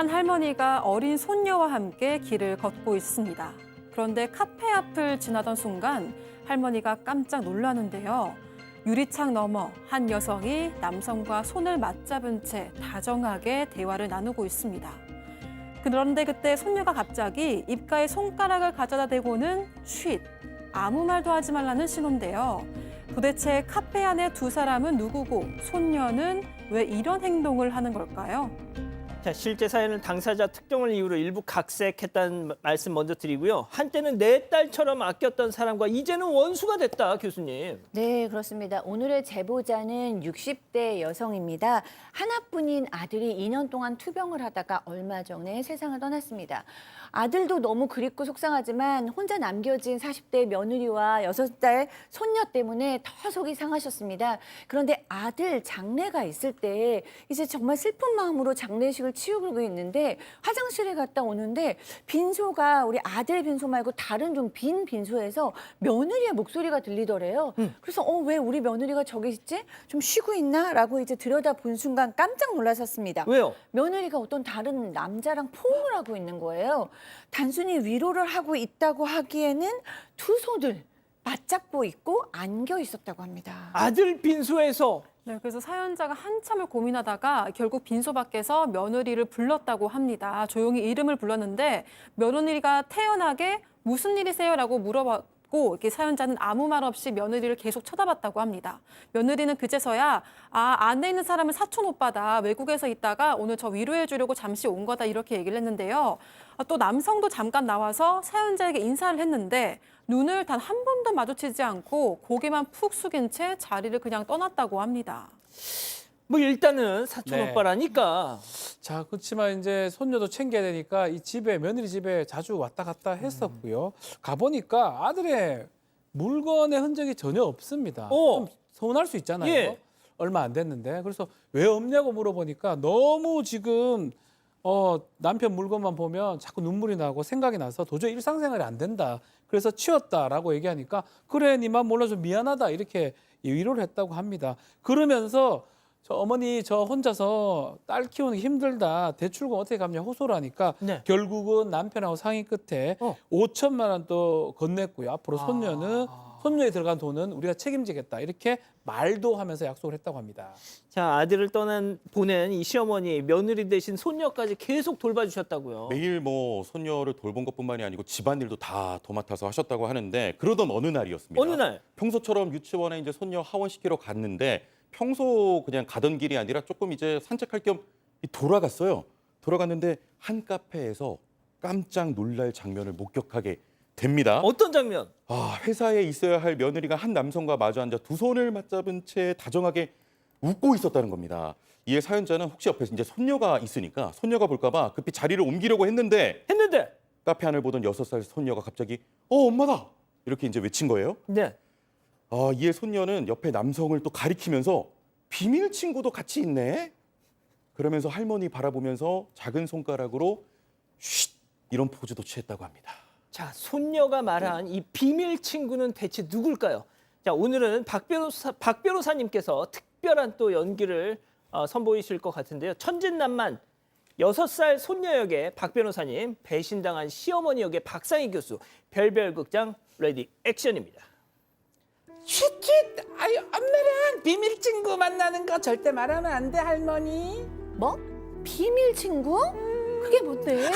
한 할머니가 어린 손녀와 함께 길을 걷고 있습니다. 그런데 카페 앞을 지나던 순간 할머니가 깜짝 놀라는데요. 유리창 너머 한 여성이 남성과 손을 맞잡은 채 다정하게 대화를 나누고 있습니다. 그런데 그때 손녀가 갑자기 입가에 손가락을 가져다 대고는 쉿! 아무 말도 하지 말라는 신호인데요. 도대체 카페 안에 두 사람은 누구고 손녀는 왜 이런 행동을 하는 걸까요? 자, 실제 사연은 당사자 특정을 이유로 일부 각색했다는 말씀 먼저 드리고요. 한때는 내 딸처럼 아꼈던 사람과 이제는 원수가 됐다, 교수님. 네, 그렇습니다. 오늘의 제보자는 60대 여성입니다. 하나뿐인 아들이 2년 동안 투병을 하다가 얼마 전에 세상을 떠났습니다. 아들도 너무 그립고 속상하지만 혼자 남겨진 40대 며느리와 6살 손녀 때문에 더 속이 상하셨습니다. 그런데 아들 장례가 있을 때 이제 정말 슬픈 마음으로 장례식을 치르고 있는데 화장실에 갔다 오는데 빈소가 우리 아들 빈소 말고 다른 좀 빈 빈소에서 며느리의 목소리가 들리더래요. 그래서 왜 우리 며느리가 저기 있지? 좀 쉬고 있나? 라고 이제 들여다본 순간 깜짝 놀라셨습니다. 왜요? 며느리가 어떤 다른 남자랑 포옹을 하고 있는 거예요. 단순히 위로를 하고 있다고 하기에는 두 손을 맞잡고 있고 안겨 있었다고 합니다. 아들 빈소에서. 네, 그래서 사연자가 한참을 고민하다가 결국 빈소 밖에서 며느리를 불렀다고 합니다. 조용히 이름을 불렀는데 며느리가 태연하게 무슨 일이세요라고 물어봤고 이렇게 사연자는 아무 말 없이 며느리를 계속 쳐다봤다고 합니다. 며느리는 그제서야 안에 있는 사람은 사촌 오빠다. 외국에서 있다가 오늘 저 위로해 주려고 잠시 온 거다 이렇게 얘기를 했는데요. 또 남성도 잠깐 나와서 사연자에게 인사를 했는데 눈을 단 한 번도 마주치지 않고 고개만 푹 숙인 채 자리를 그냥 떠났다고 합니다. 뭐 일단은 사촌 네. 오빠라니까. 자, 그렇지만 이제 손녀도 챙겨야 되니까 이 집에 며느리 집에 자주 왔다 갔다 했었고요. 가보니까 아들의 물건의 흔적이 전혀 없습니다. 좀 서운할 수 있잖아요. 예. 얼마 안 됐는데. 그래서 왜 없냐고 물어보니까 너무 지금 남편 물건만 보면 자꾸 눈물이 나고 생각이 나서 도저히 일상생활이 안 된다. 그래서 치웠다라고 얘기하니까 그래, 니만 몰라서 미안하다 이렇게 위로를 했다고 합니다. 그러면서 저 어머니 저 혼자서 딸 키우는 게 힘들다. 대출금 어떻게 갚냐 호소를 하니까 네. 결국은 남편하고 상의 끝에 5천만 원 또 건넸고요. 앞으로 손녀에 들어간 돈은 우리가 책임지겠다. 이렇게 말도 하면서 약속을 했다고 합니다. 자, 아들을 보낸 이 시어머니, 며느리 대신 손녀까지 계속 돌봐주셨다고요. 매일 뭐 손녀를 돌본 것뿐만이 아니고 집안일도 다 도맡아서 하셨다고 하는데 그러던 어느 날이었습니다. 어느 날? 평소처럼 유치원에 이제 손녀 하원시키러 갔는데 평소 그냥 가던 길이 아니라 조금 이제 산책할 겸 돌아갔어요. 돌아갔는데 한 카페에서 깜짝 놀랄 장면을 목격하게 됩니다. 어떤 장면? 회사에 있어야 할 며느리가 한 남성과 마주 앉아 두 손을 맞잡은 채 다정하게 웃고 있었다는 겁니다. 이에 사연자는 혹시 옆에 이제 손녀가 있으니까 손녀가 볼까봐 급히 자리를 옮기려고 했는데 카페 안을 보던 6살 손녀가 갑자기 엄마다! 이렇게 이제 외친 거예요. 네. 이에 손녀는 옆에 남성을 또 가리키면서 비밀 친구도 같이 있네? 그러면서 할머니 바라보면서 작은 손가락으로 쉿! 이런 포즈도 취했다고 합니다. 자, 손녀가 말한 이 비밀 친구는 대체 누굴까요? 자, 오늘은 박 변호사님께서 특별한 또 연기를 선보이실 것 같은데요. 천진난만 6살 손녀 역의 박 변호사님, 배신당한 시어머니 역의 박상희 교수, 별별극장 레디 액션입니다. 쉿쉿! 아유, 엄마랑 비밀 친구 만나는 거 절대 말하면 안 돼, 할머니. 뭐? 비밀 친구? 그게 뭔데?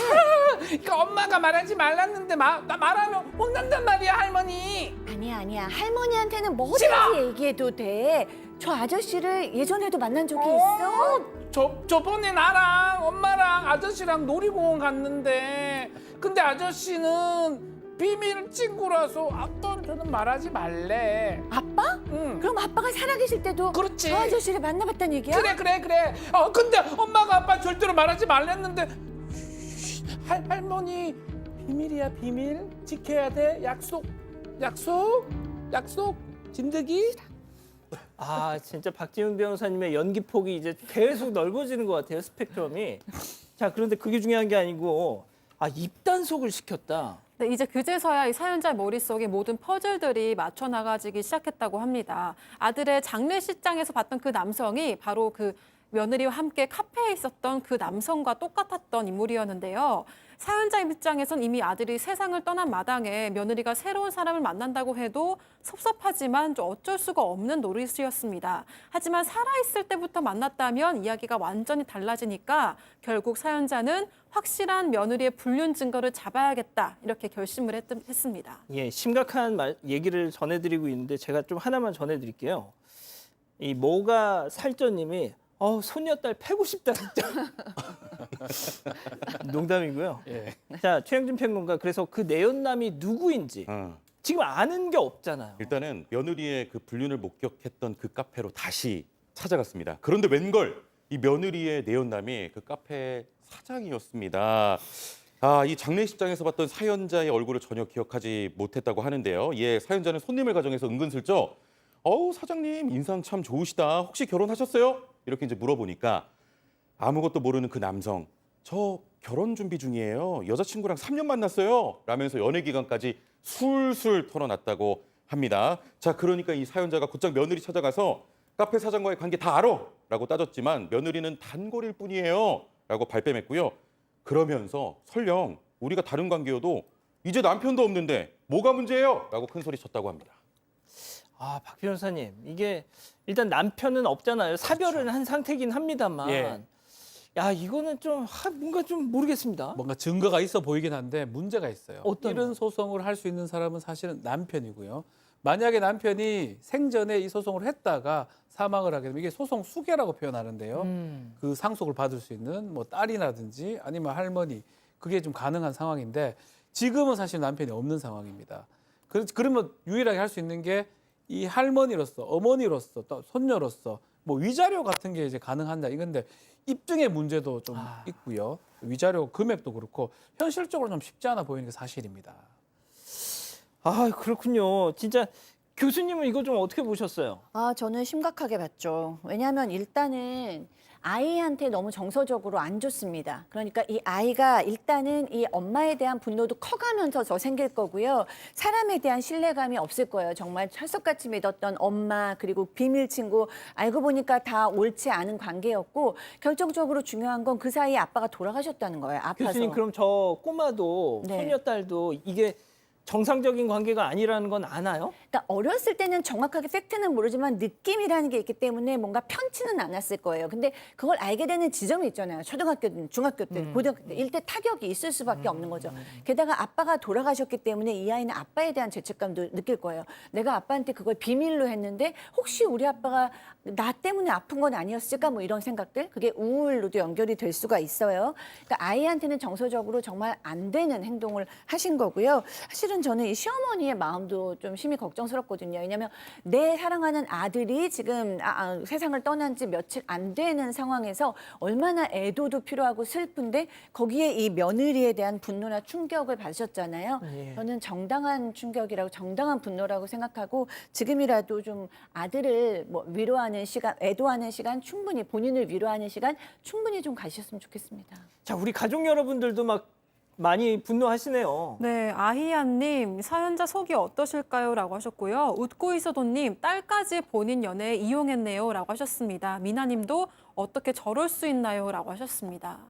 그러니까 엄마가 말하지 말랐는데 나 말하면 혼난단 말이야, 할머니. 아니야. 할머니한테는 뭐든지 싫어! 얘기해도 돼. 저 아저씨를 예전에도 만난 적이 있어? 저번에 나랑 엄마랑 아저씨랑 놀이공원 갔는데 근데 아저씨는 비밀 친구라서 아빠한테는 말하지 말래. 아빠? 응. 그럼 아빠가 살아계실 때도 그렇지. 저 아저씨를 만나봤다는 얘기야? 그래. 근데 엄마가 아빠 절대로 말하지 말랬는데 할머니 비밀이야, 비밀. 지켜야 돼. 약속. 진드기. 진짜 박지훈 변호사님의 연기 폭이 이제 계속 넓어지는 것 같아요, 스펙트럼이. 자, 그런데 그게 중요한 게 아니고 입단속을 시켰다. 네, 이제 그제서야 이 사연자 머릿속에 모든 퍼즐들이 맞춰 나가지기 시작했다고 합니다. 아들의 장례식장에서 봤던 그 남성이 바로 그 며느리와 함께 카페에 있었던 그 남성과 똑같았던 인물이었는데요. 사연자 입장에선 이미 아들이 세상을 떠난 마당에 며느리가 새로운 사람을 만난다고 해도 섭섭하지만 좀 어쩔 수가 없는 노릇이었습니다. 하지만 살아있을 때부터 만났다면 이야기가 완전히 달라지니까 결국 사연자는 확실한 며느리의 불륜 증거를 잡아야겠다 이렇게 결심을 했습니다. 예, 심각한 얘기를 전해드리고 있는데 제가 좀 하나만 전해드릴게요. 이 뭐가 살쪄님이 손녀딸 패고 싶다 진짜. 농담이고요. 예. 자, 최영준 평론가, 그래서 그 내연남이 누구인지 지금 아는 게 없잖아요. 일단은 며느리의 그 불륜을 목격했던 그 카페로 다시 찾아갔습니다. 그런데 웬걸 이 며느리의 내연남이 그 카페 사장이었습니다. 이 장례식장에서 봤던 사연자의 얼굴을 전혀 기억하지 못했다고 하는데요. 예, 사연자는 손님을 가정해서 은근슬쩍 사장님 인상 참 좋으시다. 혹시 결혼하셨어요? 이렇게 이제 물어보니까 아무것도 모르는 그 남성, 저 결혼 준비 중이에요. 여자친구랑 3년 만났어요. 라면서 연애 기간까지 술술 털어놨다고 합니다. 자, 그러니까 이 사연자가 곧장 며느리 찾아가서 카페 사장과의 관계 다 알아! 라고 따졌지만 며느리는 단골일 뿐이에요. 라고 발뺌했고요. 그러면서 설령 우리가 다른 관계여도 이제 남편도 없는데 뭐가 문제예요? 라고 큰 소리 쳤다고 합니다. 박 변호사님, 이게 일단 남편은 없잖아요. 사별을 한 상태긴 합니다만. 예. 야, 이거는 좀 뭔가 좀 모르겠습니다. 뭔가 증거가 있어 보이긴 한데 문제가 있어요. 어떤 이런 소송을 할 수 있는 사람은 사실은 남편이고요. 만약에 남편이 생전에 이 소송을 했다가 사망을 하게 되면 이게 소송 수계라고 표현하는데요. 그 상속을 받을 수 있는 뭐 딸이라든지 아니면 할머니, 그게 좀 가능한 상황인데 지금은 사실 남편이 없는 상황입니다. 그러면 유일하게 할 수 있는 게 이 할머니로서, 어머니로서, 또 손녀로서 뭐 위자료 같은 게 이제 가능한다 이건데 입증의 문제도 좀 있고요. 위자료 금액도 그렇고 현실적으로 좀 쉽지 않아 보이는 게 사실입니다. 그렇군요. 진짜 교수님은 이거 좀 어떻게 보셨어요? 저는 심각하게 봤죠. 왜냐하면 일단은 아이한테 너무 정서적으로 안 좋습니다. 그러니까 이 아이가 일단은 이 엄마에 대한 분노도 커가면서 더 생길 거고요. 사람에 대한 신뢰감이 없을 거예요. 정말 철석같이 믿었던 엄마, 그리고 비밀 친구, 알고 보니까 다 옳지 않은 관계였고, 결정적으로 중요한 건 그 사이에 아빠가 돌아가셨다는 거예요. 아파서. 교수님, 그럼 저 꼬마도 네. 손녀딸도 이게 정상적인 관계가 아니라는 건 아나요? 그러니까 어렸을 때는 정확하게 팩트는 모르지만 느낌이라는 게 있기 때문에 뭔가 편치는 않았을 거예요. 근데 그걸 알게 되는 지점이 있잖아요. 초등학교든 중학교 때, 고등학교 때 일대 타격이 있을 수밖에 없는 거죠. 게다가 아빠가 돌아가셨기 때문에 이 아이는 아빠에 대한 죄책감도 느낄 거예요. 내가 아빠한테 그걸 비밀로 했는데 혹시 우리 아빠가 나 때문에 아픈 건 아니었을까, 뭐 이런 생각들, 그게 우울로도 연결이 될 수가 있어요. 그러니까 아이한테는 정서적으로 정말 안 되는 행동을 하신 거고요. 사실은 저는 이 시어머니의 마음도 좀 심히 걱정스럽거든요. 왜냐하면 내 사랑하는 아들이 지금 세상을 떠난 지 며칠 안 되는 상황에서 얼마나 애도도 필요하고 슬픈데 거기에 이 며느리에 대한 분노나 충격을 받으셨잖아요. 예. 저는 정당한 충격이라고, 정당한 분노라고 생각하고 지금이라도 좀 아들을 뭐 위로하는 시간, 애도하는 시간, 충분히 본인을 위로하는 시간 충분히 좀 가셨으면 좋겠습니다. 자, 우리 가족 여러분들도 막 많이 분노하시네요. 네, 아희안님, 사연자 속이 어떠실까요? 라고 하셨고요. 웃고 있어도님, 딸까지 본인 연애에 이용했네요. 라고 하셨습니다. 미나님도 어떻게 저럴 수 있나요? 라고 하셨습니다.